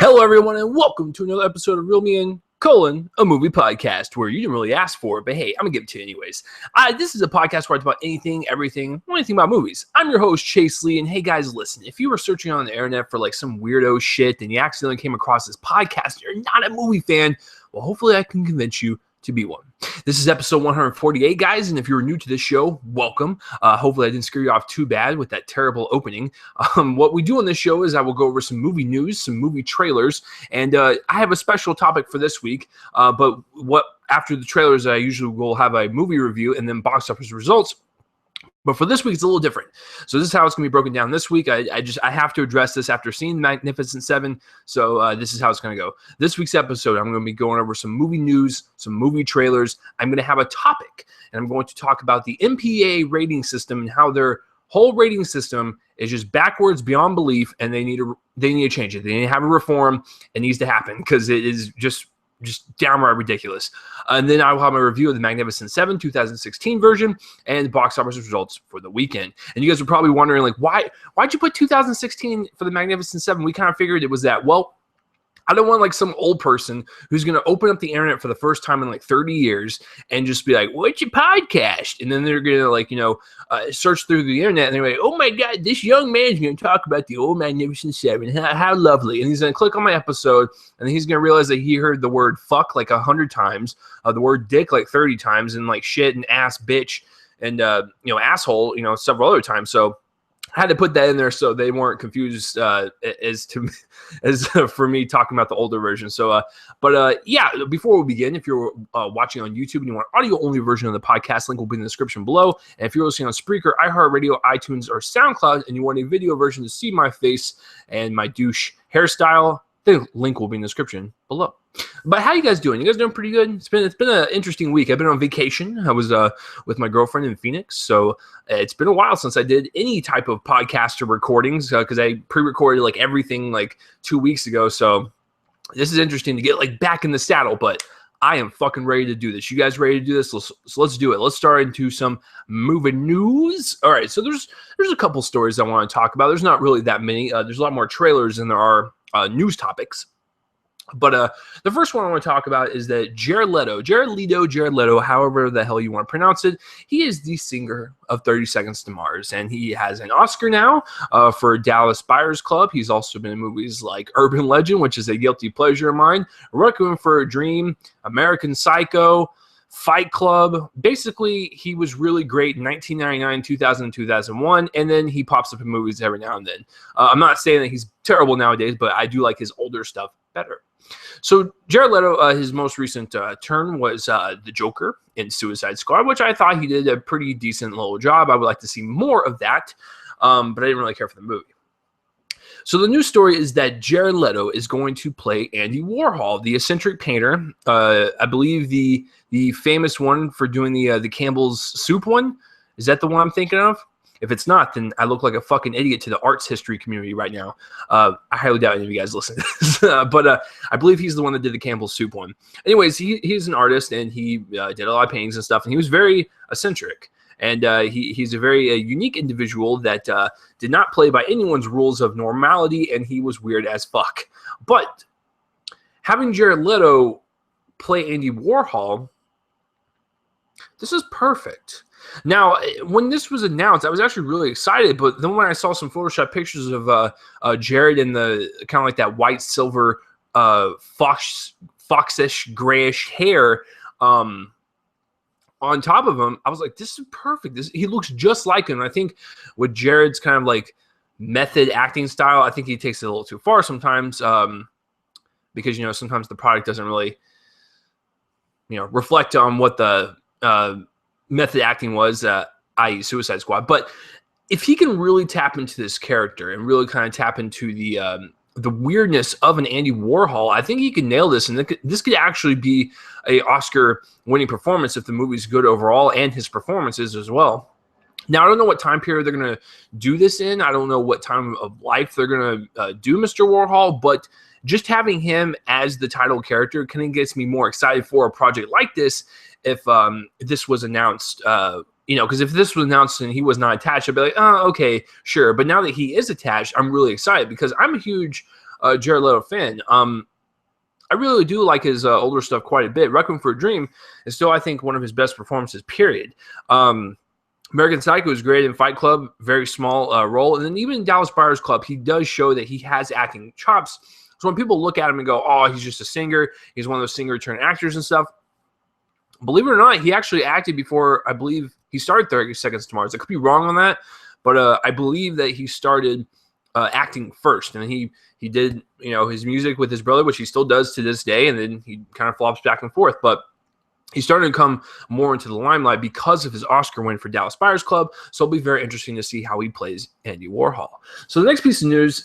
Hello, everyone, and welcome to another episode of Real Me and a movie podcast where you didn't really ask for it, but hey, I'm gonna give it to you anyways. This is a podcast where I talk about anything, everything, anything about movies. I'm your host, Chase Lee, and hey, guys, listen, if you were searching on the internet for like some weirdo shit and you accidentally came across this podcast and you're not a movie fan, well, hopefully I can convince you to be one. This is episode 148, guys, and if you're new to this show, welcome. Hopefully I didn't scare you off too bad with that terrible opening. What we do on this show is I will go over some movie news, some movie trailers, and I have a special topic for this week, but after the trailers, I usually will have a movie review and then box office results. But for this week, it's a little different. So this is how it's going to be broken down this week. I have to address this after seeing Magnificent Seven. So this is how it's going to go. This week's episode, I'm going to be going over some movie news, some movie trailers. I'm going to have a topic, and I'm going to talk about the MPA rating system and how their whole rating system is just backwards beyond belief, and they need to change it. They need to have a reform. It needs to happen because it is just downright ridiculous. And then I will have a review of the Magnificent Seven 2016 version and the box office results for the weekend. And you guys are probably wondering, like, why'd you put 2016 for the Magnificent Seven? We kind of figured it was that. Well, I don't want like some old person who's going to open up the internet for the first time in like 30 years and just be like, what's your podcast? And then they're going to like, search through the internet and they're like, oh my God, this young man's going to talk about the old Magnificent Seven. How lovely. And he's going to click on my episode and then he's going to realize that he heard the word fuck like 100 times, the word dick like 30 times, and like shit and ass, bitch, and, asshole, several other times. So I had to put that in there so they weren't confused as for me talking about the older version. So, before we begin, if you're watching on YouTube and you want an audio-only version of the podcast, link will be in the description below. And if you're listening on Spreaker, iHeartRadio, iTunes, or SoundCloud, and you want a video version to see my face and my douche hairstyle, the link will be in the description below. But how you guys doing? You guys doing pretty good? It's been an interesting week. I've been on vacation. I was with my girlfriend in Phoenix, so it's been a while since I did any type of podcast or recordings because I pre-recorded like everything like 2 weeks ago. So this is interesting to get like back in the saddle, but I am fucking ready to do this. You guys ready to do this? So let's do it. Let's start into some movie news. All right, so there's a couple stories I want to talk about. There's not really that many. There's a lot more trailers than there are news topics. But the first one I want to talk about is that Jared Leto, however the hell you want to pronounce it, he is the singer of 30 Seconds to Mars, and he has an Oscar now for Dallas Buyers Club. He's also been in movies like Urban Legend, which is a guilty pleasure of mine, Requiem for a Dream, American Psycho, Fight Club. Basically, he was really great in 1999, 2000, 2001, and then he pops up in movies every now and then. I'm not saying that he's terrible nowadays, but I do like his older stuff better. So Jared Leto, his most recent turn was the Joker in Suicide Squad, which I thought he did a pretty decent little job. I would like to see more of that, but I didn't really care for the movie. So the news story is that Jared Leto is going to play Andy Warhol, the eccentric painter. I believe the famous one for doing the Campbell's Soup one. Is that the one I'm thinking of? If it's not, then I look like a fucking idiot to the arts history community right now. I highly doubt any of you guys listen to this. But I believe he's the one that did the Campbell's Soup one. Anyways, he's an artist, and he did a lot of paintings and stuff, and he was very eccentric. And he's a very unique individual that did not play by anyone's rules of normality, and he was weird as fuck. But having Jared Leto play Andy Warhol, this is perfect. Now, when this was announced, I was actually really excited, but then when I saw some Photoshop pictures of Jared in the kind of like that white silver foxish grayish hair on top of him, I was like, this is perfect. He looks just like him. I think with Jared's kind of like method acting style, I think he takes it a little too far sometimes because, sometimes the product doesn't really, reflect on what the method acting was, i.e. Suicide Squad. But if he can really tap into this character and really kind of tap into the weirdness of an Andy Warhol, I think he can nail this. And this could actually be a Oscar-winning performance if the movie's good overall and his performances as well. Now, I don't know what time period they're going to do this in. I don't know what time of life they're going to do Mr. Warhol, but just having him as the title character kind of gets me more excited for a project like this. If this was announced, because if this was announced and he was not attached, I'd be like, oh, okay, sure. But now that he is attached, I'm really excited because I'm a huge Jared Leto fan. I really do like his older stuff quite a bit. Requiem for a Dream is still, I think, one of his best performances, period. American Psycho is great in Fight Club, very small role. And then even in Dallas Buyers Club, he does show that he has acting chops. So when people look at him and go, oh, he's just a singer, he's one of those singer-turned-actors and stuff, believe it or not, he actually acted before, I believe, he started 30 Seconds to Mars. I could be wrong on that, but I believe that he started acting first. And he did, his music with his brother, which he still does to this day, and then he kind of flops back and forth. But he started to come more into the limelight because of his Oscar win for Dallas Buyers Club. So it'll be very interesting to see how he plays Andy Warhol. So the next piece of news,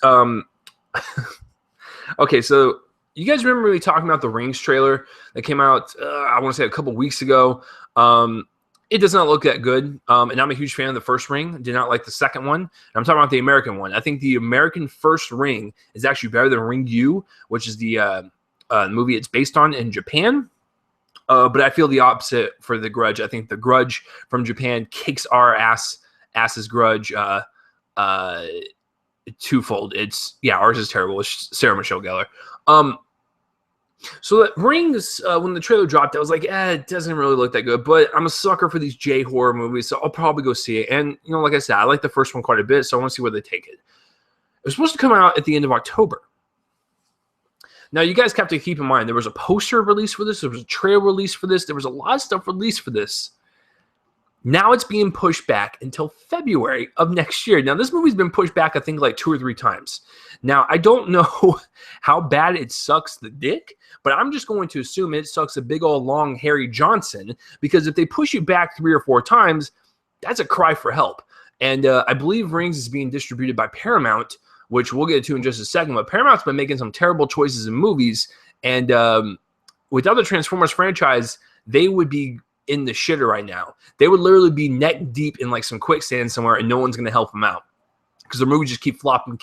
okay, so you guys remember me talking about the Rings trailer that came out, I want to say a couple weeks ago. It does not look that good, and I'm a huge fan of the first Ring. Did not like the second one. And I'm talking about the American one. I think the American first Ring is actually better than Ring U, which is the movie it's based on in Japan. But I feel the opposite for The Grudge. I think The Grudge from Japan kicks our ass's Grudge twofold. Ours is terrible. It's Sarah Michelle Gellar. So that Rings, when the trailer dropped, I was like, it doesn't really look that good. But I'm a sucker for these J-horror movies, so I'll probably go see it. And, like I said, I like the first one quite a bit, so I want to see where they take it. It was supposed to come out at the end of October. Now, you guys have to keep in mind, there was a poster released for this. There was a trailer released for this. There was a lot of stuff released for this. Now it's being pushed back until February of next year. Now, this movie's been pushed back, I think, like 2 or 3 times. Now, I don't know how bad it sucks the dick, but I'm just going to assume it sucks a big old long Harry Johnson, because if they push it back 3 or 4 times, that's a cry for help. And I believe Rings is being distributed by Paramount, which we'll get to in just a second. But Paramount's been making some terrible choices in movies. And without the Transformers franchise, they would be in the shitter right now. They would literally be neck deep in like some quicksand somewhere, and no one's going to help them out because the movies just keep flopping.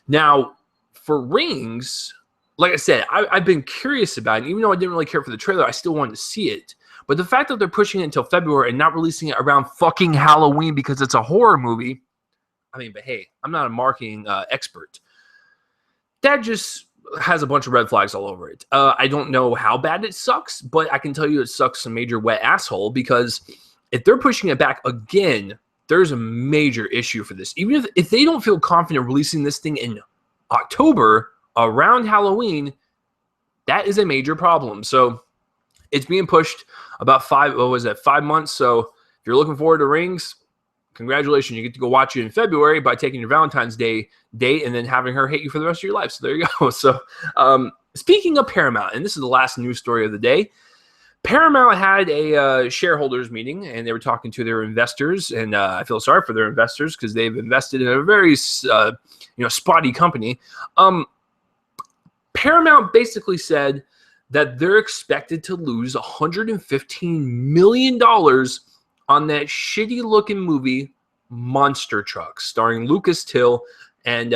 Now, for Rings, like I said, I've been curious about it. And even though I didn't really care for the trailer, I still wanted to see it. But the fact that they're pushing it until February and not releasing it around fucking Halloween because it's a horror movie, but hey, I'm not a marketing expert. That just has a bunch of red flags all over it. I don't know how bad it sucks, but I can tell you it sucks a major wet asshole, because if they're pushing it back again, there's a major issue for this. Even if they don't feel confident releasing this thing in October around Halloween, that is a major problem. So it's being pushed about 5 months. So if you're looking forward to Rings, congratulations, you get to go watch it in February by taking your Valentine's Day date and then having her hate you for the rest of your life. So there you go. So speaking of Paramount, and this is the last news story of the day, Paramount had a shareholders meeting, and they were talking to their investors, and I feel sorry for their investors because they've invested in a very spotty company. Paramount basically said that they're expected to lose $115 million on that shitty-looking movie, Monster Trucks, starring Lucas Till. And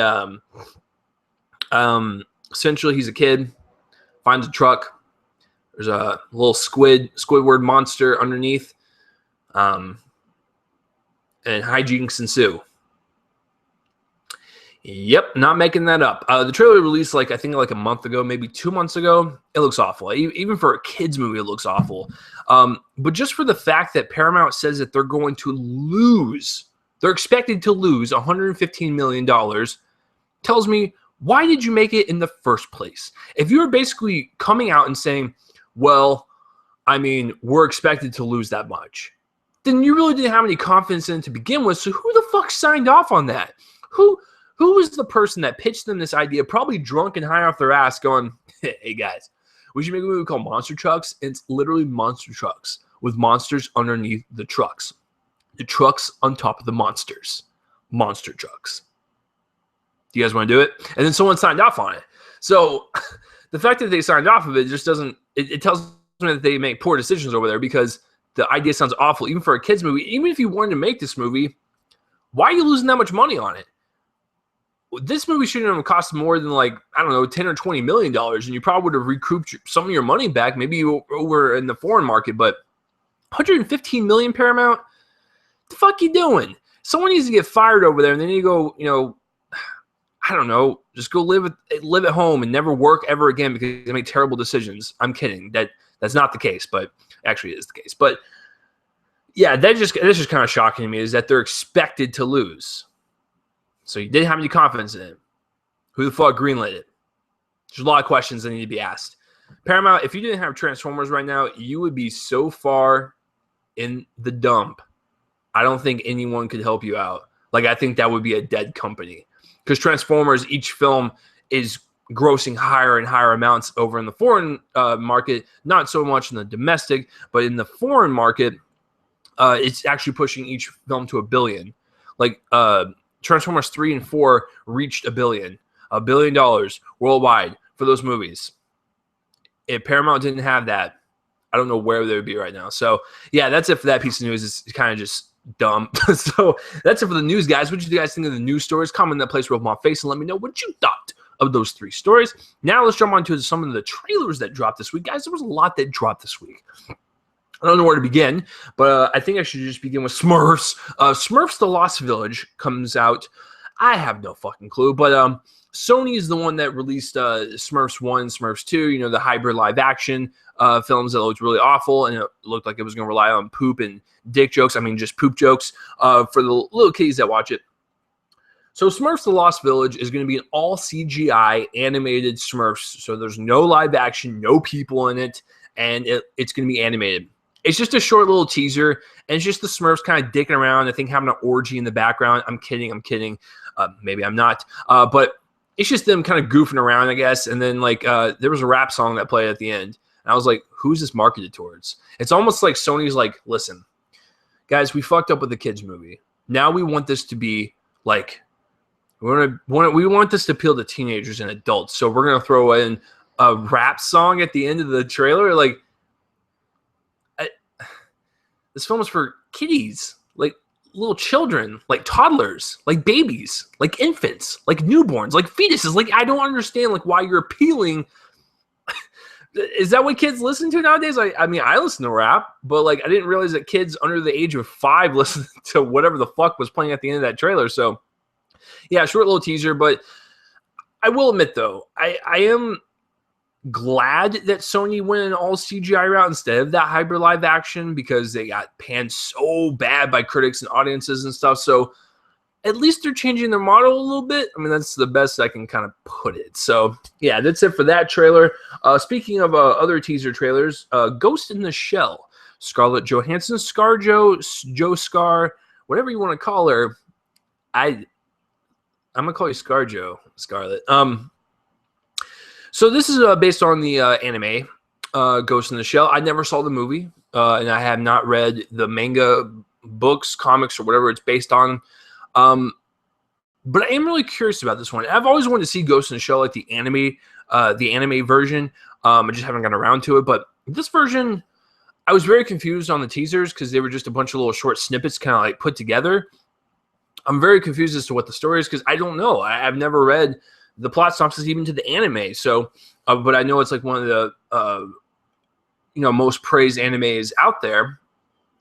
essentially, he's a kid, finds a truck. There's a little Squidward monster underneath, and hijinks ensue. Yep, not making that up. The trailer released I think a month ago, maybe 2 months ago. It looks awful. Even for a kid's movie, it looks awful. But just for the fact that Paramount says that they're going to lose, they're expected to lose $115 million, tells me, why did you make it in the first place? If you were basically coming out and saying, well, we're expected to lose that much, then you really didn't have any confidence in it to begin with. So who the fuck signed off on that? Who was the person that pitched them this idea, probably drunk and high off their ass, going, hey guys, we should make a movie called Monster Trucks? It's literally monster trucks with monsters underneath the trucks. The trucks on top of the monsters. Monster Trucks. Do you guys want to do it? And then someone signed off on it. So the fact that they signed off of it just doesn't, it tells me that they make poor decisions over there, because the idea sounds awful, even for a kid's movie. Even if you wanted to make this movie, why are you losing that much money on it? This movie shouldn't have cost more than $10 or $20 million, and you probably would have recouped some of your money back. Maybe you were in the foreign market, but $115 million, Paramount? What the fuck you doing? Someone needs to get fired over there, and then you go, Just go live at home and never work ever again because they make terrible decisions. I'm kidding. That's not the case, but actually it is the case. But yeah, that's just kind of shocking to me is that they're expected to lose. So you didn't have any confidence in it. Who the fuck greenlit it? There's a lot of questions that need to be asked. Paramount, if you didn't have Transformers right now, you would be so far in the dump. I don't think anyone could help you out. Like, I think that would be a dead company. Because Transformers, each film is grossing higher and higher amounts over in the foreign market. Not so much in the domestic, but in the foreign market, it's actually pushing each film to $1 billion. Like, Transformers 3 and 4 reached $1 billion. $1 billion worldwide for those movies. If Paramount didn't have that, I don't know where they would be right now. So, yeah, that's it for that piece of news. It's kind of just dumb. So, that's it for the news, guys. What did you guys think of the news stories? Comment in that place with my face and let me know what you thought of those 3 stories. Now, let's jump on to some of the trailers that dropped this week. Guys, there was a lot that dropped this week. I don't know where to begin, but I think I should just begin with Smurfs. Smurfs The Lost Village comes out. I have no fucking clue, but Sony is the one that released Smurfs 1, Smurfs 2, you know, the hybrid live action films that looked really awful, and it looked like it was going to rely on poop and dick jokes. I mean, just poop jokes for the little kids that watch it. So Smurfs The Lost Village is going to be an all CGI animated Smurfs. So there's no live action, no people in it, and it's going to be animated. It's just a short little teaser, and it's just the Smurfs kind of dicking around, I think having an orgy in the background. I'm kidding. Maybe I'm not. But it's just them kind of goofing around, I guess. And then, like, there was a rap song that played at the end. And I was like, who's this marketed towards? It's almost like Sony's like, listen, guys, we fucked up with the kids movie. Now we want this to be, like, we want this to appeal to teenagers and adults. So we're going to throw in a rap song at the end of the trailer. Like, this film is for kiddies, like little children, like toddlers, like babies, like infants, like newborns, like fetuses. Like, I don't understand, like, why you're appealing. Is that what kids listen to nowadays? I mean, I listen to rap, but, like, I didn't realize that kids under the age of 5 listen to whatever the fuck was playing at the end of that trailer. So, yeah, short little teaser. But I will admit, though, I am glad that Sony went an all CGI route instead of that hybrid live action, because they got panned so bad by critics and audiences and stuff. So at least they're changing their model a little bit. I mean, that's the best I can kind of put it. So yeah, that's it for that trailer. Speaking of other teaser trailers, Ghost in the Shell, Scarlett Johansson, Joe Scar, whatever you want to call her. I'm gonna call you ScarJo, Scarlett. So this is based on the anime, Ghost in the Shell. I never saw the movie, and I have not read the manga, books, comics, or whatever it's based on. But I am really curious about this one. I've always wanted to see Ghost in the Shell, like the anime version. I just haven't gotten around to it. But this version, I was very confused on the teasers because they were just a bunch of little short snippets kind of like put together. I'm very confused as to what the story is because I don't know. I've never read the plot synopsis even to the anime. So, but I know it's like one of the most praised animes out there,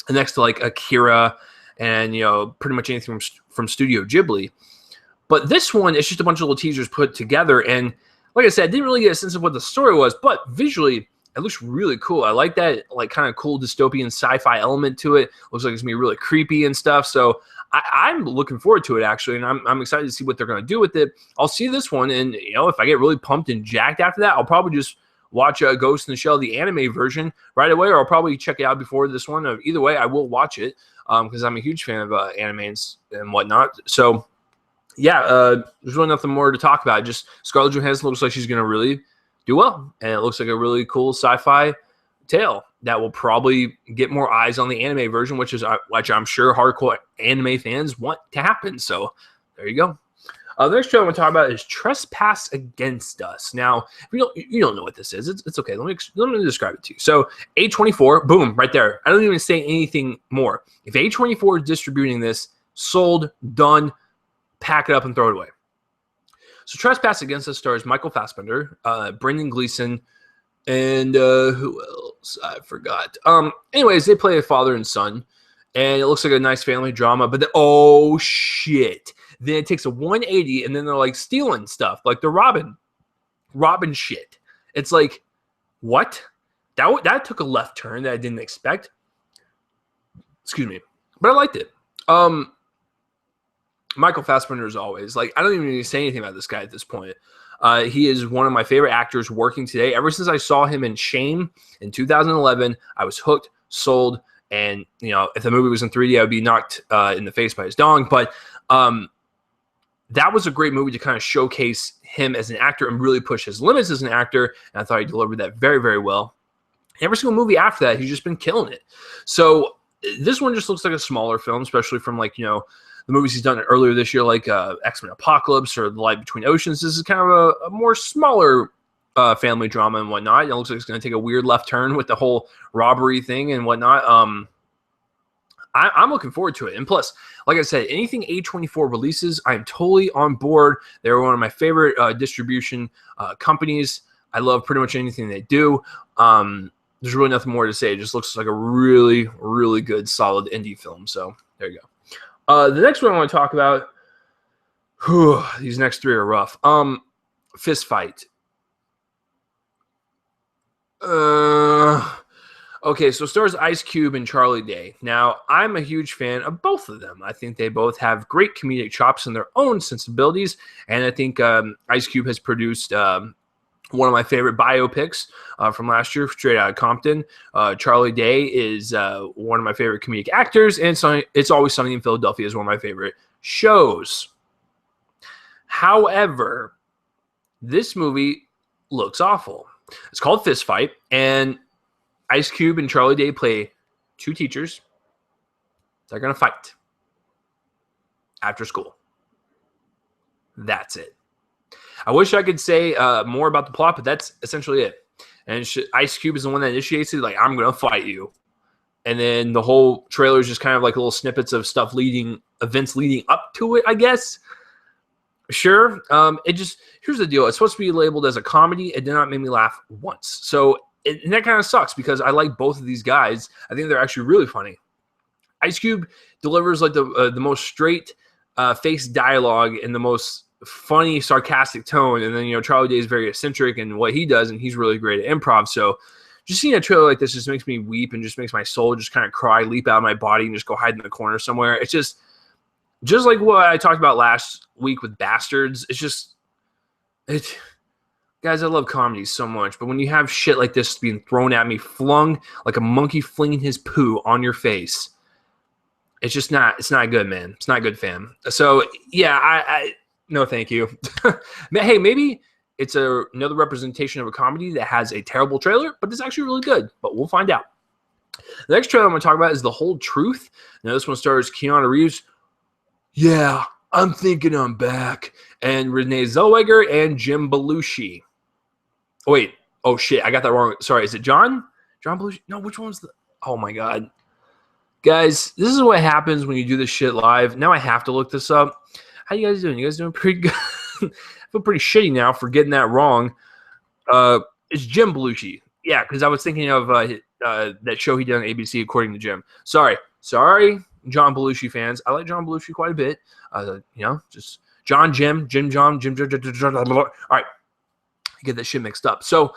next to like Akira and pretty much anything from Studio Ghibli. But this one, it's just a bunch of little teasers put together, and like I said, I didn't really get a sense of what the story was, but visually it looks really cool. I like that like kind of cool dystopian sci-fi element to it. Looks like it's gonna be really creepy and stuff. So I'm looking forward to it actually, and I'm excited to see what they're gonna do with it. I'll see this one, and if I get really pumped and jacked after that, I'll probably just watch Ghost in the Shell, the anime version, right away, or I'll probably check it out before this one. Either way, I will watch it because I'm a huge fan of anime and whatnot. So yeah, there's really nothing more to talk about. Just Scarlett Johansson looks like she's gonna really do well, and it looks like a really cool sci-fi tale that will probably get more eyes on the anime version, which I'm sure hardcore anime fans want to happen. So there you go. The next show I want to talk about is Trespass Against Us. Now, if you don't know what this is, it's okay. Let me describe it to you. So A24, boom, right there. I don't even say anything more. If A24 is distributing this, sold, done, pack it up and throw it away. So Trespass Against Us stars Michael Fassbender, Brendan Gleeson, and who else? I forgot. Anyways, they play a father and son, and it looks like a nice family drama. But then, oh shit, Then it takes a 180, and then they're like stealing stuff, like the Robin shit. It's like, what? That took a left turn that I didn't expect. Excuse me, but I liked it. Michael Fassbender, as always, like, I don't even need to say anything about this guy at this point. He is one of my favorite actors working today. Ever since I saw him in Shame in 2011, I was hooked, sold, and, you know, if the movie was in 3D, I would be knocked in the face by his dong. But that was a great movie to kind of showcase him as an actor and really push his limits as an actor, and I thought he delivered that very, very well. Every single movie after that, he's just been killing it. So this one just looks like a smaller film, especially from, like, you know, the movies he's done earlier this year, like X-Men Apocalypse or The Light Between Oceans. This is kind of a more smaller family drama and whatnot. It looks like it's going to take a weird left turn with the whole robbery thing and whatnot. I'm looking forward to it. And plus, like I said, anything A24 releases, I'm totally on board. They're one of my favorite distribution companies. I love pretty much anything they do. There's really nothing more to say. It just looks like a really, really good, solid indie film. So there you go. The next one I want to talk about, these next three are rough. Fist Fight. Okay, so it stars Ice Cube and Charlie Day. Now, I'm a huge fan of both of them. I think they both have great comedic chops and their own sensibilities, and I think Ice Cube has produced one of my favorite biopics from last year, Straight Outta Compton. Charlie Day is one of my favorite comedic actors, and It's Always Sunny in Philadelphia is one of my favorite shows. However, this movie looks awful. It's called Fist Fight, and Ice Cube and Charlie Day play two teachers. They're going to fight after school. That's it. I wish I could say more about the plot, but that's essentially it. And Ice Cube is the one that initiates it, like, I'm going to fight you. And then the whole trailer is just kind of like little snippets of stuff events leading up to it, I guess. Sure. Here's the deal. It's supposed to be labeled as a comedy. It did not make me laugh once. So, and that kind of sucks because I like both of these guys. I think they're actually really funny. Ice Cube delivers like the most straight face dialogue and the most funny, sarcastic tone. And then, you know, Charlie Day is very eccentric in what he does, and he's really great at improv. So just seeing a trailer like this just makes me weep and just makes my soul just kind of cry, leap out of my body, and just go hide in the corner somewhere. It's just like what I talked about last week with Bastards. Guys, I love comedy so much, but when you have shit like this being thrown at me, flung like a monkey flinging his poo on your face, it's not good, man. It's not good, fam. So yeah, I no, thank you. Hey, maybe it's another representation of a comedy that has a terrible trailer, but it's actually really good, but we'll find out. The next trailer I'm going to talk about is The Whole Truth. Now, this one stars Keanu Reeves. Yeah, I'm thinking I'm back. And Renee Zellweger and Jim Belushi. Oh, wait. Oh, shit. I got that wrong. Sorry. Is it John Belushi? No, which one's the... Oh, my God. Guys, this is what happens when you do this shit live. Now I have to look this up. How you guys doing? You guys doing pretty good? I feel pretty shitty now for getting that wrong. It's Jim Belushi. Yeah, because I was thinking of that show he did on ABC, According to Jim. Sorry, John Belushi fans. I like John Belushi quite a bit. Just Jim. All right, I get that shit mixed up. So,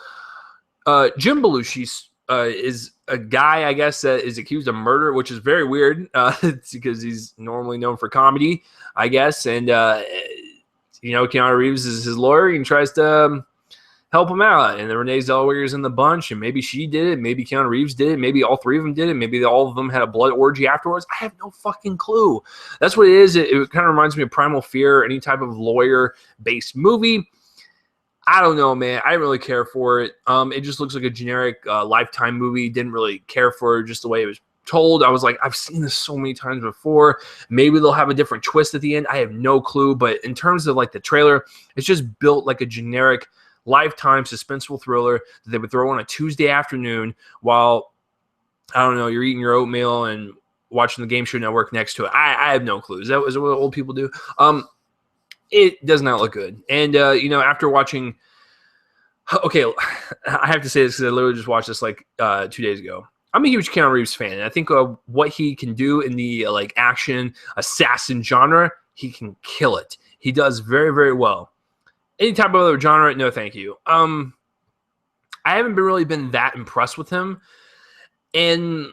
Jim Belushi is a guy, I guess, that is accused of murder, which is very weird because he's normally known for comedy, I guess. And, Keanu Reeves is his lawyer and tries to help him out. And then Renee Zellweger's in the bunch, and maybe she did it. Maybe Keanu Reeves did it. Maybe all three of them did it. Maybe all of them had a blood orgy afterwards. I have no fucking clue. That's what it is. It kind of reminds me of Primal Fear, any type of lawyer-based movie. I don't know, man. I didn't really care for it. It just looks like a generic Lifetime movie. Didn't really care for just the way it was told. I was like, I've seen this so many times before. Maybe they'll have a different twist at the end. I have no clue. But in terms of like the trailer, it's just built like a generic Lifetime suspenseful thriller that they would throw on a Tuesday afternoon while, I don't know, you're eating your oatmeal and watching the Game Show Network next to it. I have no clue. Is that what old people do? It does not look good. And, after watching, okay, I have to say this because I literally just watched this like 2 days ago. I'm a huge Keanu Reeves fan. And I think what he can do in the action assassin genre, he can kill it. He does very, very well. Any type of other genre, no thank you. I haven't really been that impressed with him. And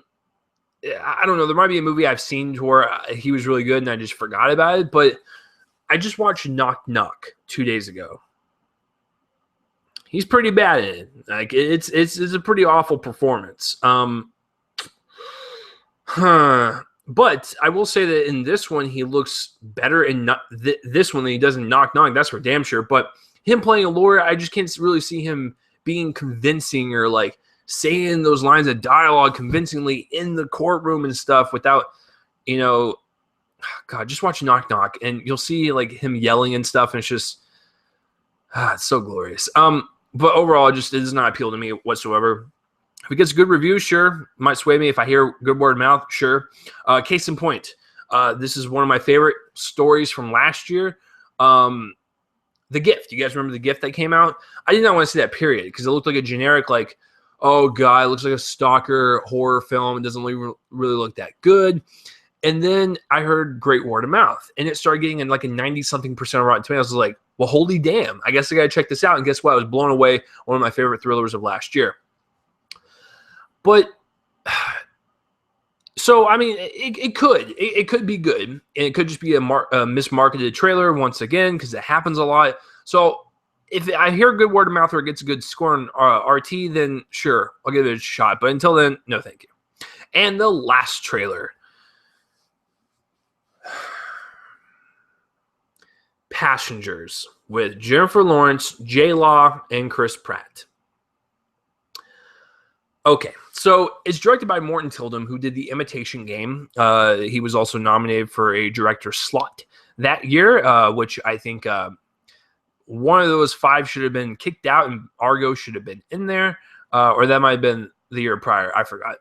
I don't know, there might be a movie I've seen where he was really good and I just forgot about it, but I just watched Knock Knock 2 days ago. He's pretty bad at it. Like it's a pretty awful performance. But I will say that in this one, he looks better in this one than he does in Knock Knock. That's for damn sure. But him playing a lawyer, I just can't really see him being convincing or like saying those lines of dialogue convincingly in the courtroom and stuff without, you know, God, just watch Knock Knock and you'll see like him yelling and stuff. And it's just, it's so glorious. But overall, it does not appeal to me whatsoever. If it gets a good review, sure. Might sway me. If I hear good word of mouth, sure. Case in point, this is one of my favorite stories from last year. The Gift. You guys remember The Gift that came out? I did not want to see that, period, because it looked like a generic, like, oh, God, it looks like a stalker horror film. It doesn't really look that good. And then I heard great word of mouth, and it started getting in like a 90-something% of Rotten Tomatoes. I was like, well, holy damn. I guess I got to check this out. And guess what? I was blown away. One of my favorite thrillers of last year. But, so, I mean, it could be good. And it could just be a mismarketed trailer once again, because it happens a lot. So, if I hear a good word of mouth or it gets a good score on RT, then sure, I'll give it a shot. But until then, no thank you. And the last trailer. Passengers with Jennifer Lawrence, J-Law, and Chris Pratt. Okay, so it's directed by Morton Tildum, who did The Imitation Game. He was also nominated for a director slot that year, which I think one of those 5 should have been kicked out, and Argo should have been in there, or that might have been the year prior. I forgot.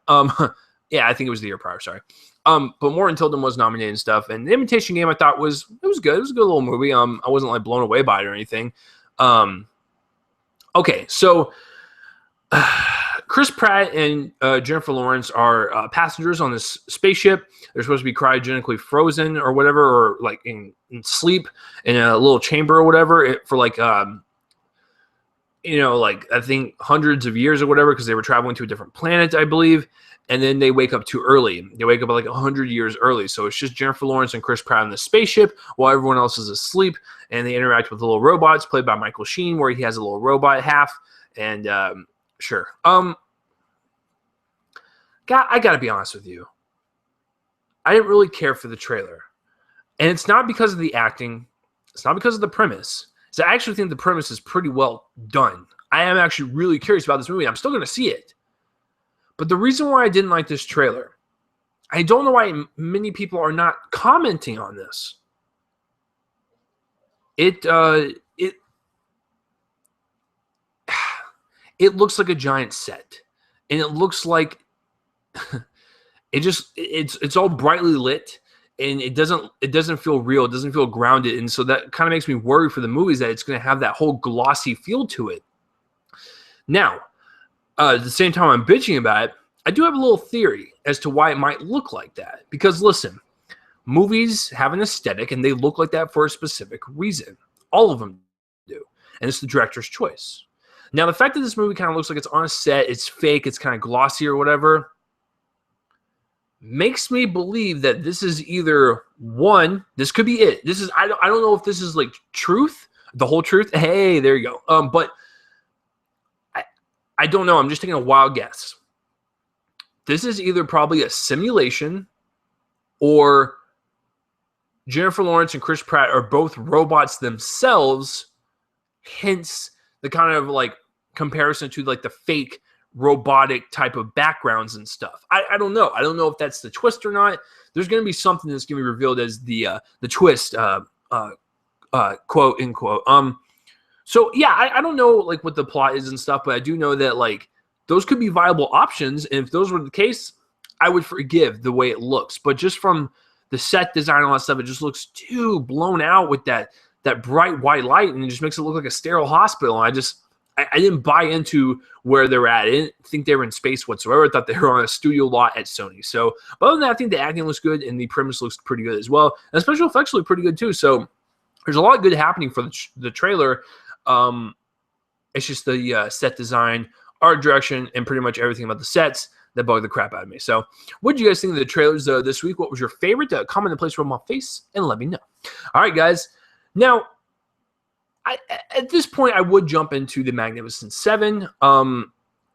Yeah, I think it was the year prior. Sorry. But Morton Tildum was nominated and stuff, and The Imitation Game I thought was good. It was a good little movie. I wasn't like blown away by it or anything. Okay, so. Chris Pratt and Jennifer Lawrence are passengers on this spaceship. They're supposed to be cryogenically frozen or whatever, or like in sleep in a little chamber or whatever for like, like I think hundreds of years or whatever, because they were traveling to a different planet, I believe. And then they wake up too early. They wake up like 100 years early. So it's just Jennifer Lawrence and Chris Pratt on the spaceship while everyone else is asleep. And they interact with little robots played by Michael Sheen, where he has a little robot half. And sure. I got to be honest with you. I didn't really care for the trailer. And it's not because of the acting. It's not because of the premise. So I actually think the premise is pretty well done. I am actually really curious about this movie. I'm still going to see it. But the reason why I didn't like this trailer, I don't know why many people are not commenting on this. It looks like a giant set. And it looks like it's all brightly lit, and it doesn't feel real. It doesn't feel grounded. And so that kind of makes me worry for the movies that it's going to have that whole glossy feel to it. Now, at the same time I'm bitching about it, I do have a little theory as to why it might look like that. Because listen, movies have an aesthetic and they look like that for a specific reason. All of them do. And it's the director's choice. Now, the fact that this movie kind of looks like it's on a set, it's fake, it's kind of glossy or whatever, makes me believe that this is either one, this could be it. This is, I don't know if this is like truth, the whole truth. Hey, there you go. But I don't know. I'm just taking a wild guess. This is either probably a simulation, or Jennifer Lawrence and Chris Pratt are both robots themselves, hence the kind of like comparison to like the fake robotic type of backgrounds and stuff. I don't know. I don't know if that's the twist or not. There's going to be something that's going to be revealed as the twist, quote unquote. So yeah, I don't know like what the plot is and stuff, but I do know that like those could be viable options. And if those were the case, I would forgive the way it looks. But just from the set design and all that stuff, it just looks too blown out with that bright white light, and it just makes it look like a sterile hospital. And I didn't buy into where they were at. I didn't think they were in space whatsoever. I thought they were on a studio lot at Sony. So, but other than that, I think the acting looks good and the premise looks pretty good as well. And the special effects look pretty good too. So there's a lot good happening for the trailer. It's just the set design, art direction, and pretty much everything about the sets that bugged the crap out of me. So what did you guys think of the trailers this week? What was your favorite? Comment in the place where my face and let me know. All right, guys. Now, at this point, I would jump into the Magnificent Seven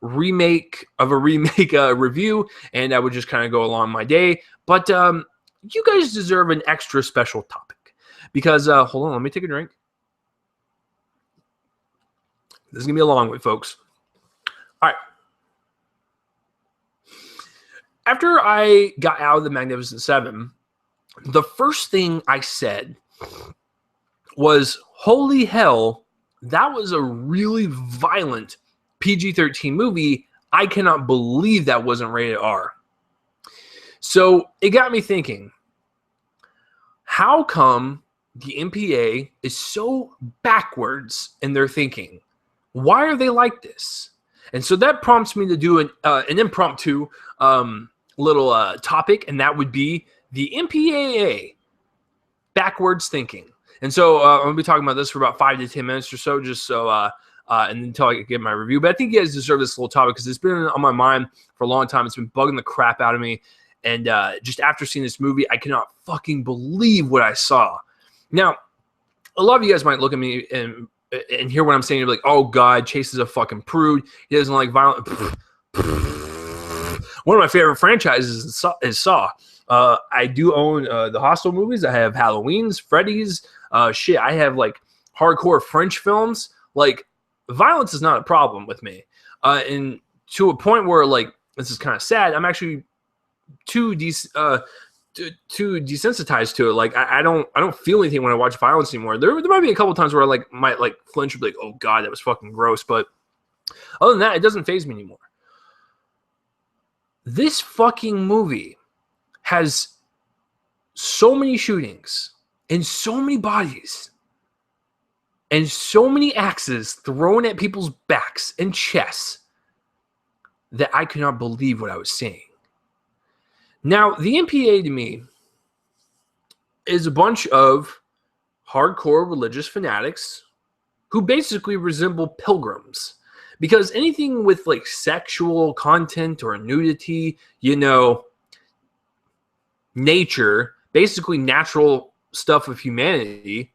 remake review, and I would just kind of go along my day. But you guys deserve an extra special topic because, hold on, let me take a drink. This is going to be a long one, folks. All right. After I got out of the Magnificent Seven, the first thing I said was, holy hell, that was a really violent PG-13 movie. I cannot believe that wasn't rated R. So it got me thinking, how come the MPA is so backwards in their thinking? Why are they like this? And so that prompts me to do an impromptu little topic, and that would be the MPAA, backwards thinking. And so I'm going to be talking about this for about 5 to 10 minutes or so, just so and until I get my review. But I think you guys deserve this little topic because it's been on my mind for a long time. It's been bugging the crap out of me. And just after seeing this movie, I cannot fucking believe what I saw. Now, a lot of you guys might look at me and hear what I'm saying. You're like, oh, God, Chase is a fucking prude. He doesn't like violent. One of my favorite franchises is Saw. I do own the Hostel movies. I have Halloween's, Freddy's. I have like hardcore French films. Like, violence is not a problem with me. And to a point where, like, this is kind of sad. I'm actually too desensitized to it. Like, I don't feel anything when I watch violence anymore. There might be a couple times where I might flinch and be like, oh God, that was fucking gross. But other than that, it doesn't faze me anymore. This fucking movie has so many shootings and so many bodies and so many axes thrown at people's backs and chests that I could not believe what I was seeing. Now, the MPA to me is a bunch of hardcore religious fanatics who basically resemble pilgrims. Because anything with like sexual content or nudity, nature, basically natural stuff of humanity,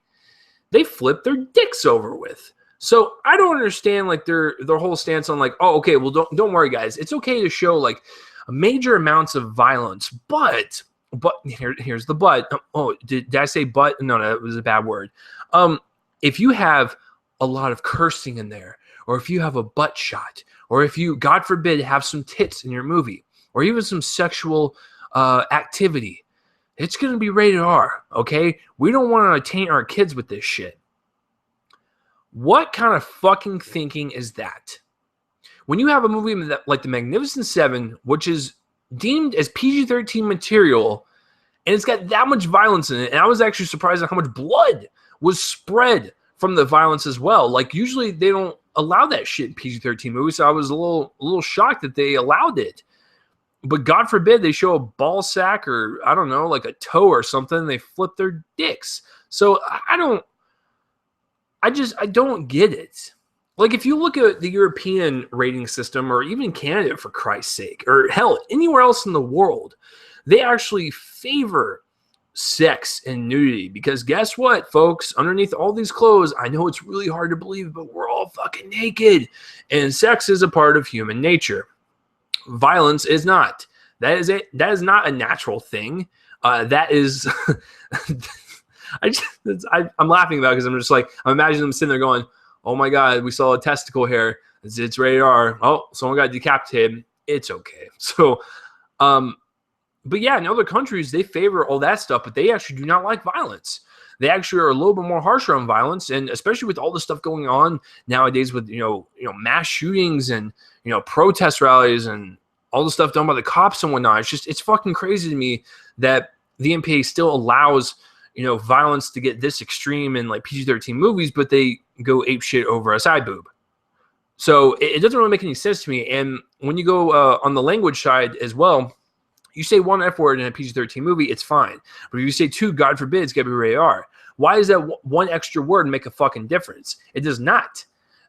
they flip their dicks over with. So I don't understand like their whole stance on like, oh, okay, well don't worry, guys. It's okay to show like major amounts of violence, but here's the but. Oh, did I say but? No, that was a bad word. If you have a lot of cursing in there, or if you have a butt shot, or if you, God forbid, have some tits in your movie, or even some sexual activity, it's going to be rated R, okay? We don't want to taint our kids with this shit. What kind of fucking thinking is that? When you have a movie like The Magnificent Seven, which is deemed as PG-13 material, and it's got that much violence in it, and I was actually surprised at how much blood was spread from the violence as well. Like, usually they don't allow that shit in PG-13 movies, so I was a little shocked that they allowed it. But God forbid they show a ball sack or, I don't know, like a toe or something, they flip their dicks. So I don't get it. Like, if you look at the European rating system, or even Canada, for Christ's sake, or hell, anywhere else in the world, they actually favor sex and nudity. Because guess what, folks? Underneath all these clothes, I know it's really hard to believe, but we're all fucking naked. And sex is a part of human nature. Violence is not. That is not a natural thing. That is... I'm laughing about it because I'm just like, I'm imagining them sitting there going, oh my God, we saw a testicle here. It's rated R. Oh, someone got decapitated. It's okay. So, but yeah, in other countries, they favor all that stuff, but they actually do not like violence. They actually are a little bit more harsher on violence, and especially with all the stuff going on nowadays with, mass shootings and, protest rallies and all the stuff done by the cops and whatnot. It's fucking crazy to me that the MPA still allows, violence to get this extreme in like PG-13 movies, but they go ape shit over a side boob. So it doesn't really make any sense to me. And when you go on the language side as well, you say one F word in a PG-13 movie, it's fine. But if you say two, God forbid, it's going to be rated R. Why does that one extra word make a fucking difference? It does not.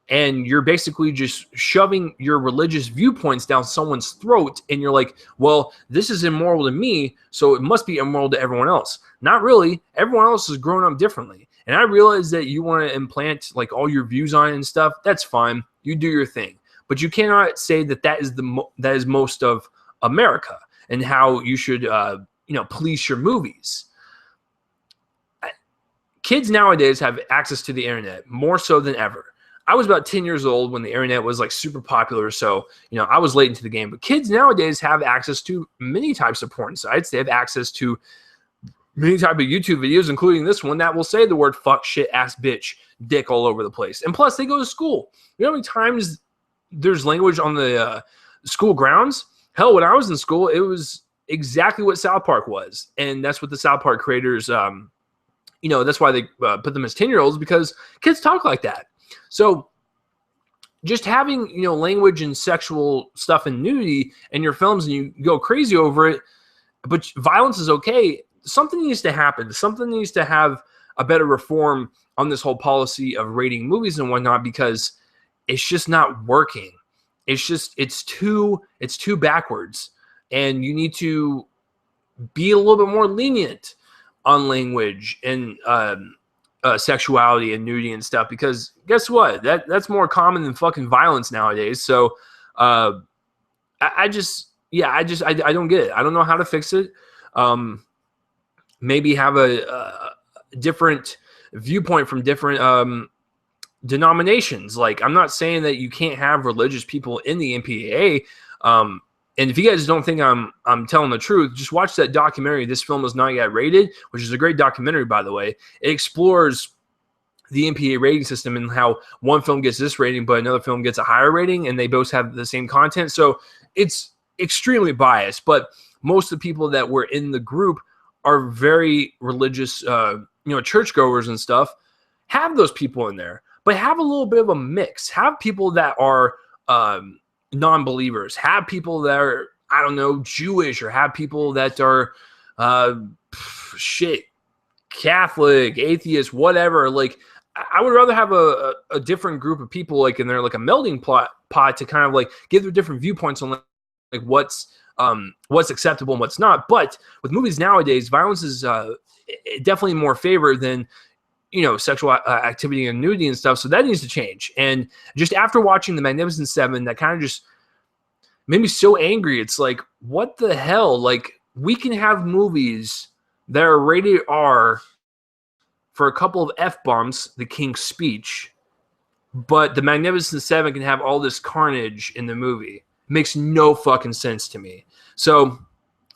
And you're basically just shoving your religious viewpoints down someone's throat. And you're like, well, this is immoral to me, so it must be immoral to everyone else. Not really. Everyone else is growing up differently. And I realize that you want to implant like all your views on it and stuff. That's fine. You do your thing. But you cannot say that that is most of America and how you should, police your movies. Kids nowadays have access to the internet more so than ever. I was about 10 years old when the internet was like super popular, so I was late into the game. But kids nowadays have access to many types of porn sites. They have access to many type of YouTube videos, including this one that will say the word fuck, shit, ass, bitch, dick all over the place. And plus, they go to school. You know how many times there's language on the school grounds? Hell, when I was in school, it was exactly what South Park was. And that's what the South Park creators, that's why they put them as 10-year-olds, because kids talk like that. So just having, language and sexual stuff and nudity in your films and you go crazy over it, but violence is okay. Something needs to happen. Something needs to have a better reform on this whole policy of rating movies and whatnot, because it's just not working. It's too backwards, and you need to be a little bit more lenient on language and sexuality and nudity and stuff, because guess what? That's more common than fucking violence nowadays. So I don't get it. I don't know how to fix it. Maybe have a different viewpoint from different denominations. Like, I'm not saying that you can't have religious people in the MPAA. And if you guys don't think I'm telling the truth, just watch that documentary, This Film Is Not Yet Rated, which is a great documentary, by the way. It explores the MPAA rating system and how one film gets this rating, but another film gets a higher rating, and they both have the same content. So it's extremely biased, but most of the people that were in the group are very religious, churchgoers and stuff. Have those people in there, but have a little bit of a mix. Have people that are non-believers. Have people that are, I don't know, Jewish, or have people that are Catholic, atheist, whatever. Like, I would rather have a different group of people, like, in there, like a melting pot to kind of like give their different viewpoints on like what's acceptable and what's not. But with movies nowadays, violence is definitely more favored than sexual activity and nudity and stuff. So that needs to change. And just after watching The Magnificent Seven, that kind of just made me so angry. It's like, what the hell? Like, we can have movies that are rated R for a couple of F-bombs, The King's Speech, but The Magnificent Seven can have all this carnage in the movie. It makes no fucking sense to me. So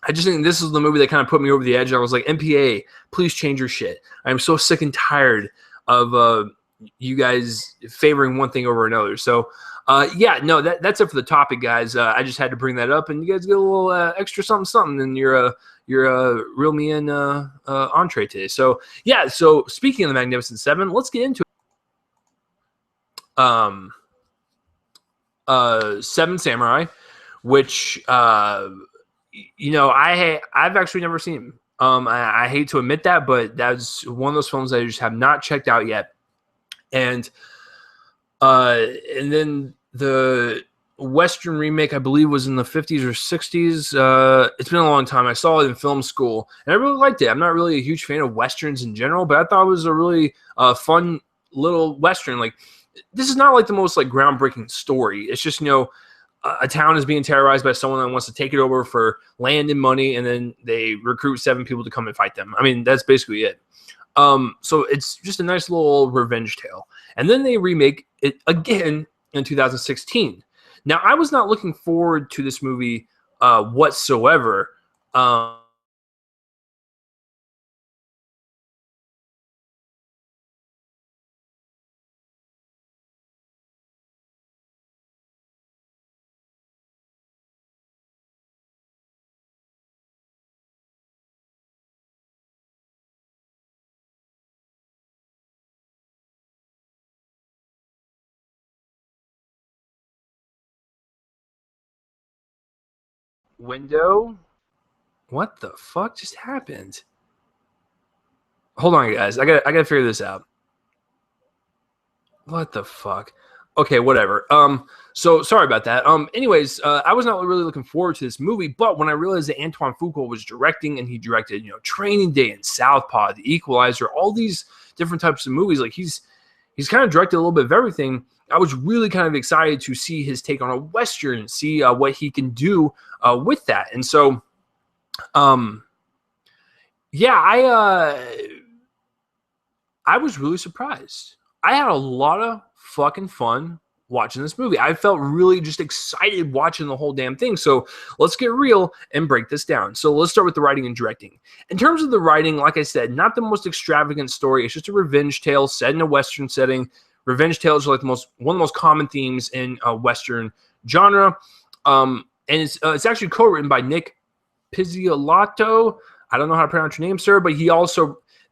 I just think this is the movie that kind of put me over the edge. I was like, MPA, please change your shit. I'm so sick and tired of you guys favoring one thing over another. So, that's it for the topic, guys. I just had to bring that up, and you guys get a little extra something in your Reel Me In entree today. So, yeah, so speaking of The Magnificent Seven, let's get into it. Seven Samurai, which I've actually never seen. I hate to admit that, but that's one of those films I just have not checked out yet. And then the Western remake, I believe, was in the 50s or 60s. It's been a long time. I saw it in film school, and I really liked it. I'm not really a huge fan of Westerns in general, but I thought it was a really fun little Western. Like, this is not like the most like groundbreaking story. It's just, a town is being terrorized by someone that wants to take it over for land and money, and then they recruit 7 people to come and fight them. I mean, that's basically it. So it's just a nice little revenge tale. And then they remake it again in 2016. Now, I was not looking forward to this movie whatsoever. window. What the fuck just happened? Hold on, guys. I gotta figure this out. What the fuck? Okay, whatever. So sorry about that. Anyways, I was not really looking forward to this movie, but when I realized that Antoine Fuqua was directing, and he directed, Training Day and Southpaw, The Equalizer, all these different types of movies, like he's kind of directed a little bit of everything. I was really kind of excited to see his take on a Western and see what he can do with that. And so, yeah, I was really surprised. I had a lot of fucking fun watching this movie. I felt really just excited watching the whole damn thing. So let's get real and break this down. So let's start with the writing and directing. In terms of the writing, like I said, not the most extravagant story. It's just a revenge tale set in a Western setting. Revenge tales are like one of the most common themes in Western genre. And it's actually co-written by Nick Pizzolatto. I don't know how to pronounce your name, sir, but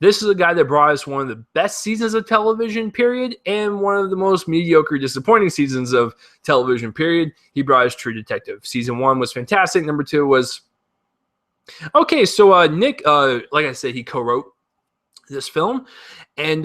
this is a guy that brought us one of the best seasons of television, period, and one of the most mediocre, disappointing seasons of television, period. He brought us True Detective. Season 1 was fantastic. Number 2 was okay. So Nick, like I said, he co-wrote this film, and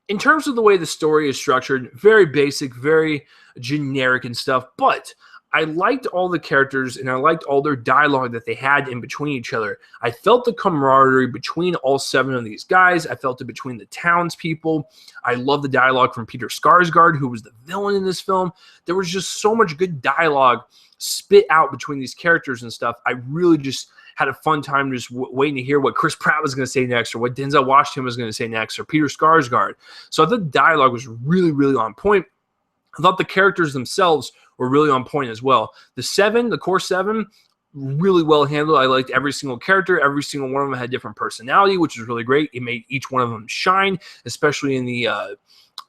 in terms of the way the story is structured, very basic, very generic and stuff, but I liked all the characters, and I liked all their dialogue that they had in between each other. I felt the camaraderie between all 7 of these guys. I felt it between the townspeople. I love the dialogue from Peter Skarsgård, who was the villain in this film. There was just so much good dialogue spit out between these characters and stuff. I really just had a fun time just waiting to hear what Chris Pratt was going to say next, or what Denzel Washington was going to say next, or Peter Skarsgård. So I thought the dialogue was really, really on point. I thought the characters themselves were really on point as well. The core 7, really well handled. I liked every single character. Every single one of them had different personality, which was really great. It made each one of them shine, especially in the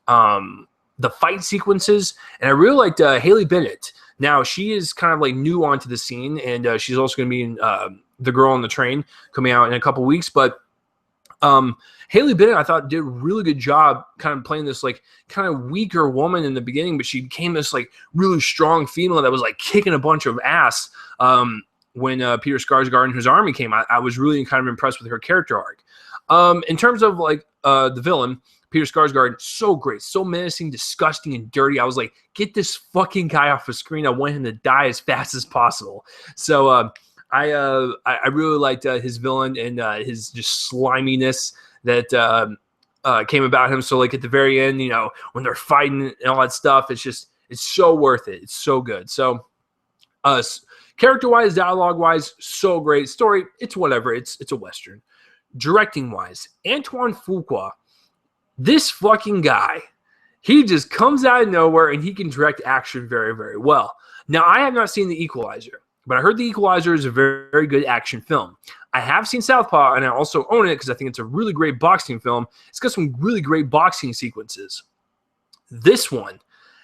fight sequences. And I really liked Haley Bennett. Now, she is kind of like new onto the scene, and she's also going to be in The Girl on the Train, coming out in a couple weeks. But Haley Bennett, I thought, did a really good job kind of playing this like kind of weaker woman in the beginning, but she became this like really strong female that was like kicking a bunch of ass when Peter Skarsgård and his army came. I was really kind of impressed with her character arc. In terms of like the villain, Peter Skarsgård, so great, so menacing, disgusting, and dirty. I was like, get this fucking guy off the screen. I want him to die as fast as possible. So I really liked his villain and his just sliminess that came about him. So like at the very end, when they're fighting and all that stuff, it's so worth it. It's so good. So character-wise, dialogue-wise, so great. Story, it's whatever. It's a Western. Directing-wise, Antoine Fuqua, this fucking guy, he just comes out of nowhere and he can direct action very, very well. Now, I have not seen The Equalizer, but I heard The Equalizer is a very, very good action film. I have seen Southpaw, and I also own it because I think it's a really great boxing film. It's got some really great boxing sequences. This one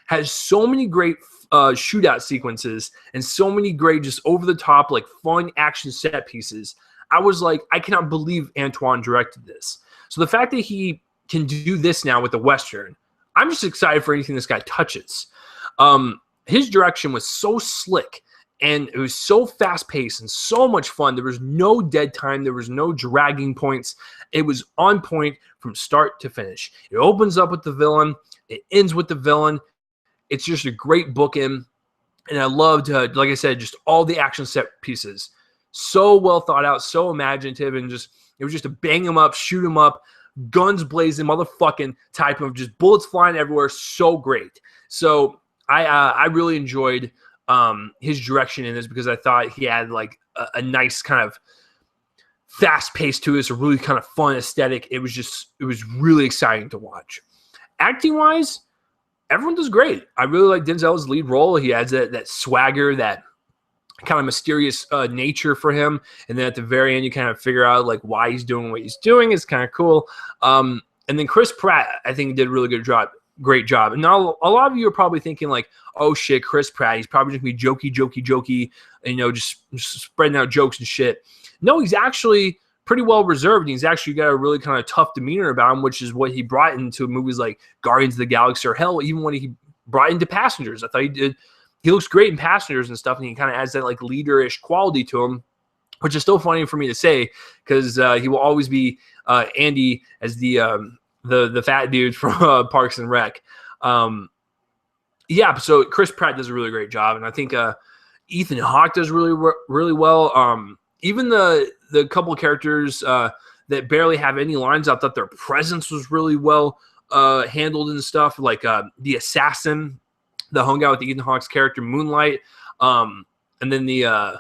has so many great shootout sequences and so many great just over-the-top, like fun action set pieces. I was like, I cannot believe Antoine directed this. So the fact that he can do this now with the Western, I'm just excited for anything this guy touches. His direction was so slick, and it was so fast-paced and so much fun. There was no dead time. There was no dragging points. It was on point from start to finish. It opens up with the villain. It ends with the villain. It's just a great bookend. And I loved, like I said, just all the action set pieces. So well thought out, so imaginative, and just it was just a bang him up, shoot him up, guns blazing, motherfucking type of just bullets flying everywhere. So great. So I really enjoyed his direction in this because I thought he had like a nice kind of fast pace to it. It's a really kind of fun aesthetic. It was really exciting to watch. Acting wise, everyone does great. I really like Denzel's lead role. He adds that swagger, that kind of mysterious nature for him. And then at the very end, you kind of figure out like why he's doing what he's doing. It's kind of cool. And then Chris Pratt, I think, did a really good job. Great job. And now a lot of you are probably thinking like, oh shit, Chris Pratt, he's probably just going to be jokey, just spreading out jokes and shit. No, he's actually pretty well reserved. He's actually got a really kind of tough demeanor about him, which is what he brought into movies like Guardians of the Galaxy or hell, even when he brought into Passengers. I thought he did he looks great in Passengers and stuff, and he kind of adds that like leader-ish quality to him, which is still funny for me to say because he will always be Andy as the fat dude from Parks and Rec. Yeah, so Chris Pratt does a really great job, and I think Ethan Hawke does really well. Even the couple of characters that barely have any lines, I thought their presence was really well handled and stuff. Like the assassin, that hung out with Ethan Hawke's character Moonlight, and then the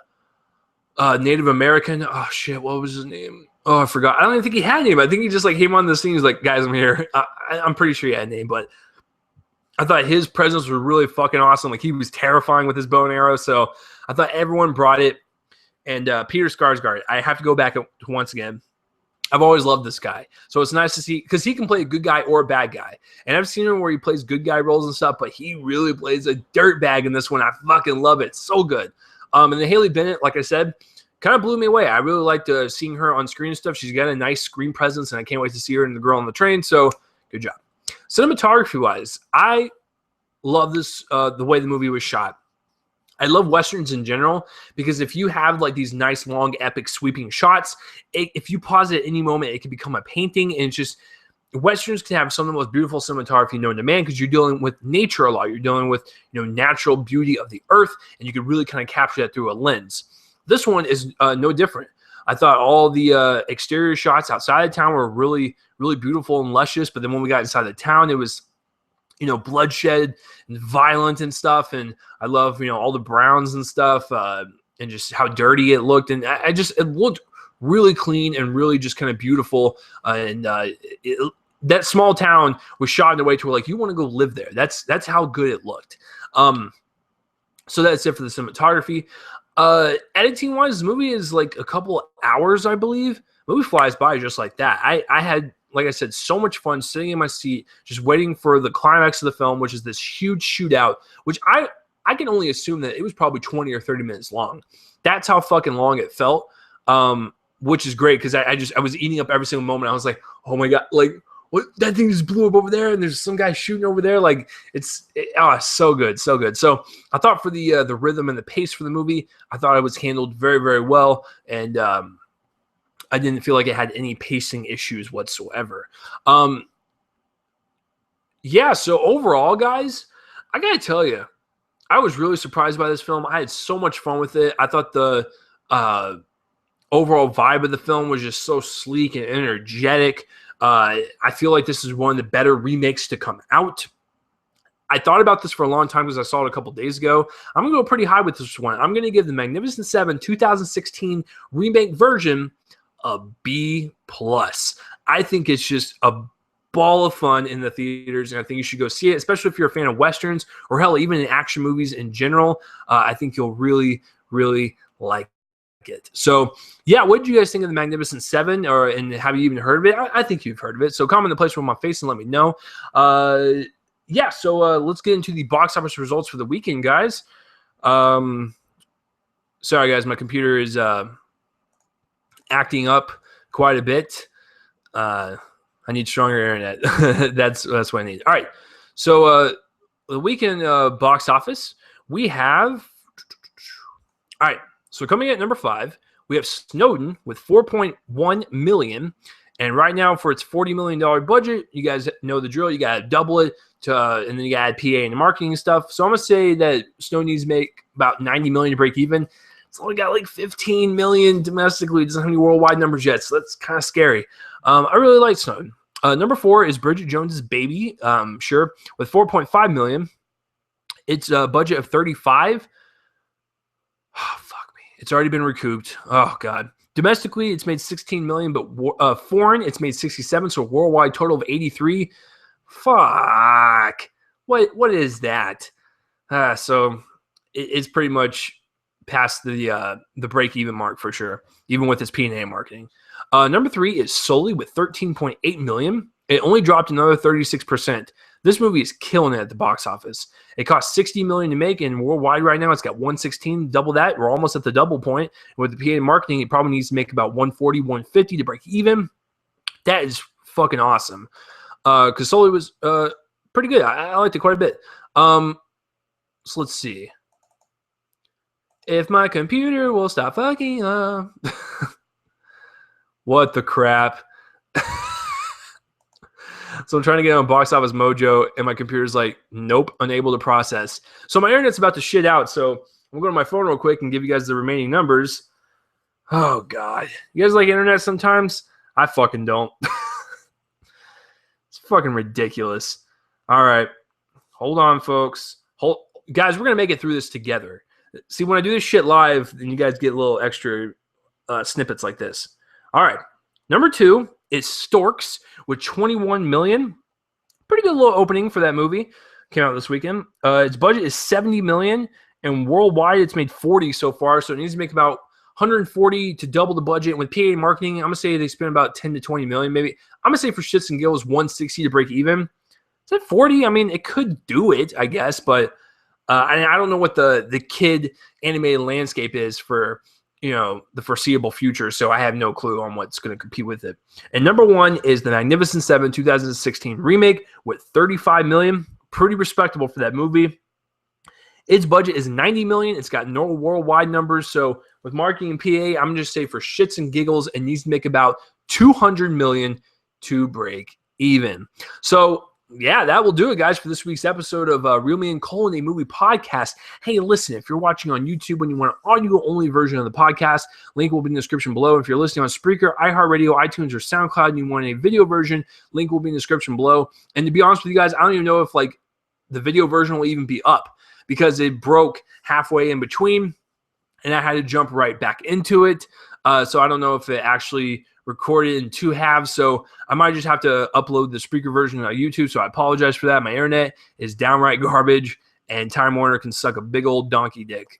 Native American. Oh shit, what was his name? Oh, I forgot. I don't even think he had a name. I think he just like came on the scene. He's like, guys, I'm here. I'm pretty sure he had a name, but I thought his presence was really fucking awesome. Like he was terrifying with his bow and arrow. So I thought everyone brought it. And Peter Skarsgård, I have to go back once again. I've always loved this guy. So it's nice to see, because he can play a good guy or a bad guy. And I've seen him where he plays good guy roles and stuff, but he really plays a dirtbag in this one. I fucking love it. It's so good. And then Haley Bennett, like I said, kind of blew me away. I really liked seeing her on screen and stuff. She's got a nice screen presence, and I can't wait to see her in The Girl on the Train. So good job. Cinematography-wise, I love this, the way the movie was shot. I love Westerns in general because if you have like these nice, long, epic, sweeping shots, if you pause it at any moment, it can become a painting. And it's just, Westerns can have some of the most beautiful cinematography known to man because you're dealing with nature a lot. You're dealing with, natural beauty of the earth, and you can really kind of capture that through a lens. This one is no different. I thought all the exterior shots outside of town were really, really beautiful and luscious. But then when we got inside the town, it was, bloodshed and violent and stuff. And I love, all the browns and stuff and just how dirty it looked. And it looked really clean and really just kind of beautiful. That small town was shot in a way to where like, you want to go live there. That's how good it looked. So that's it for the cinematography. Editing wise, the movie is like a couple hours, I believe. The movie flies by just like that. I had, like I said, so much fun sitting in my seat, just waiting for the climax of the film, which is this huge shootout, which I can only assume that it was probably 20 or 30 minutes long. That's how fucking long it felt, which is great because I was eating up every single moment. I was like, oh my God, like, what, that thing just blew up over there, and there's some guy shooting over there. Like, it's so good, so good. So I thought for the rhythm and the pace for the movie, I thought it was handled very, very well, and I didn't feel like it had any pacing issues whatsoever. Yeah, so overall, guys, I gotta tell you, I was really surprised by this film. I had so much fun with it. I thought the overall vibe of the film was just so sleek and energetic. I feel like this is one of the better remakes to come out. I thought about this for a long time because I saw it a couple days ago. I'm going to go pretty high with this one. I'm going to give the Magnificent Seven 2016 remake version a B+. I think it's just a ball of fun in the theaters, and I think you should go see it, especially if you're a fan of Westerns or hell, even in action movies in general. I think you'll really, really like it. So yeah, what did you guys think of the Magnificent Seven, and have you even heard of it? I think you've heard of it. So comment in the place with my face and let me know. Yeah, so let's get into the box office results for the weekend, guys. Sorry guys, my computer is acting up quite a bit. I need stronger internet. that's what I need. All right, so the weekend box office, we have, all right, so coming in at number 5, we have Snowden with 4.1 million. And right now, for its $40 million budget, you guys know the drill. You got to double it, and then you got to add PA and marketing and stuff. So I'm going to say that Snowden needs to make about 90 million to break even. It's only got like 15 million domestically. It doesn't have any worldwide numbers yet, so that's kind of scary. I really like Snowden. Number 4 is Bridget Jones's Baby, sure, with 4.5 million. Its budget of 35. Oh, fuck me. It's already been recouped. Oh, God. Domestically, it's made 16 million, but foreign, it's made 67, so worldwide total of 83. Fuck. What is that? So it's pretty much past the break-even mark for sure, even with its P&A marketing. Number 3 is Sully with 13.8 million. It only dropped another 36%. This movie is killing it at the box office. It cost 60 million to make, and worldwide right now it's got 116, double that. We're almost at the double point. With the PA marketing, it probably needs to make about 140, 150 to break even. That is fucking awesome. Because Sully was pretty good. I liked it quite a bit. So let's see. If my computer will stop fucking up. What the crap? So I'm trying to get on Box Office Mojo, and my computer's like, nope, unable to process. So my internet's about to shit out. So I'm going to go to my phone real quick and give you guys the remaining numbers. Oh, God. You guys like internet sometimes? I fucking don't. It's fucking ridiculous. All right. Hold on, folks. Guys, we're going to make it through this together. See, when I do this shit live, then you guys get little extra snippets like this. All right. Number 2 is Storks with 21 million. Pretty good little opening for that movie. Came out this weekend. Its budget is 70 million, and worldwide it's made 40 so far. So it needs to make about 140 to double the budget. With PA marketing, I'm gonna say they spent about 10 to 20 million, maybe. I'm gonna say for shits and giggles 160 to break even. Is that 40? I mean, it could do it, I guess, but I don't know what the kid animated landscape is for the foreseeable future, so I have no clue on what's going to compete with it. And number 1 is the Magnificent Seven 2016 remake with 35 million. Pretty respectable for that movie. Its budget is 90 million. It's got no worldwide numbers, so with marketing and PA, I'm going to just say for shits and giggles, it needs to make about 200 million to break even. So yeah, that will do it, guys, for this week's episode of Real Me and Colin, a movie podcast. Hey, listen, if you're watching on YouTube and you want an audio-only version of the podcast, link will be in the description below. If you're listening on Spreaker, iHeartRadio, iTunes, or SoundCloud, and you want a video version, link will be in the description below. And to be honest with you guys, I don't even know if the video version will even be up because it broke halfway in between, and I had to jump right back into it. So I don't know if it actually recorded in 2 halves, so I might just have to upload the Spreaker version on YouTube, so I apologize for that. My internet is downright garbage, and Time Warner can suck a big old donkey dick.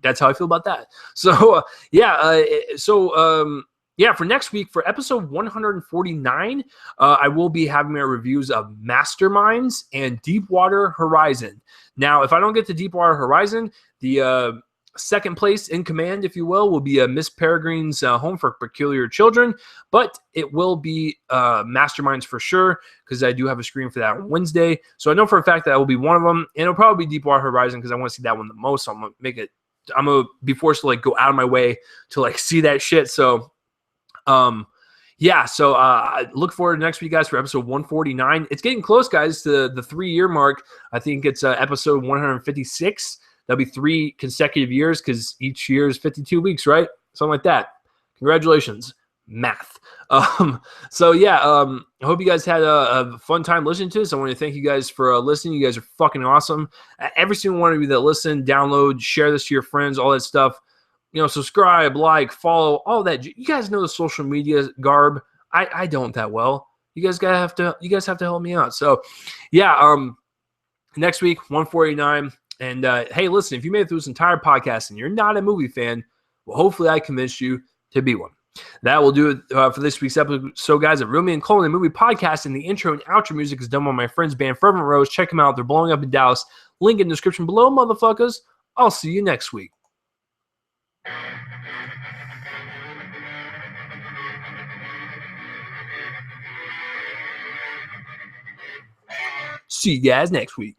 That's how I feel about that. So, for next week, for episode 149, I will be having my reviews of Masterminds and Deepwater Horizon. Now, if I don't get to Deepwater Horizon, the second place in command, if you will be Miss Peregrine's Home for Peculiar Children, but it will be Masterminds for sure, because I do have a screen for that on Wednesday. So I know for a fact that will be one of them, and it'll probably be Deepwater Horizon because I want to see that one the most. So I'm gonna be forced to go out of my way to see that shit. So I look forward to next week, guys, for episode 149. It's getting close, guys, to the 3-year mark. I think it's episode 156. That'll be 3 consecutive years because each year is 52 weeks, right? Something like that. Congratulations. Math. I hope you guys had a fun time listening to this. I want to thank you guys for listening. You guys are fucking awesome. Every single one of you that listen, download, share this to your friends, all that stuff. Subscribe, like, follow, all that. You guys know the social media garb. I don't that well. You guys have to help me out. So, next week, 149. And hey, listen, if you made it through this entire podcast and you're not a movie fan, well, hopefully I convinced you to be one. That will do it for this week's episode. So, guys, at Real Me and Colin, the movie podcast, and the intro and outro music is done by my friends band Fervent Roze. Check them out. They're blowing up in Dallas. Link in the description below, motherfuckers. I'll see you next week. See you guys next week.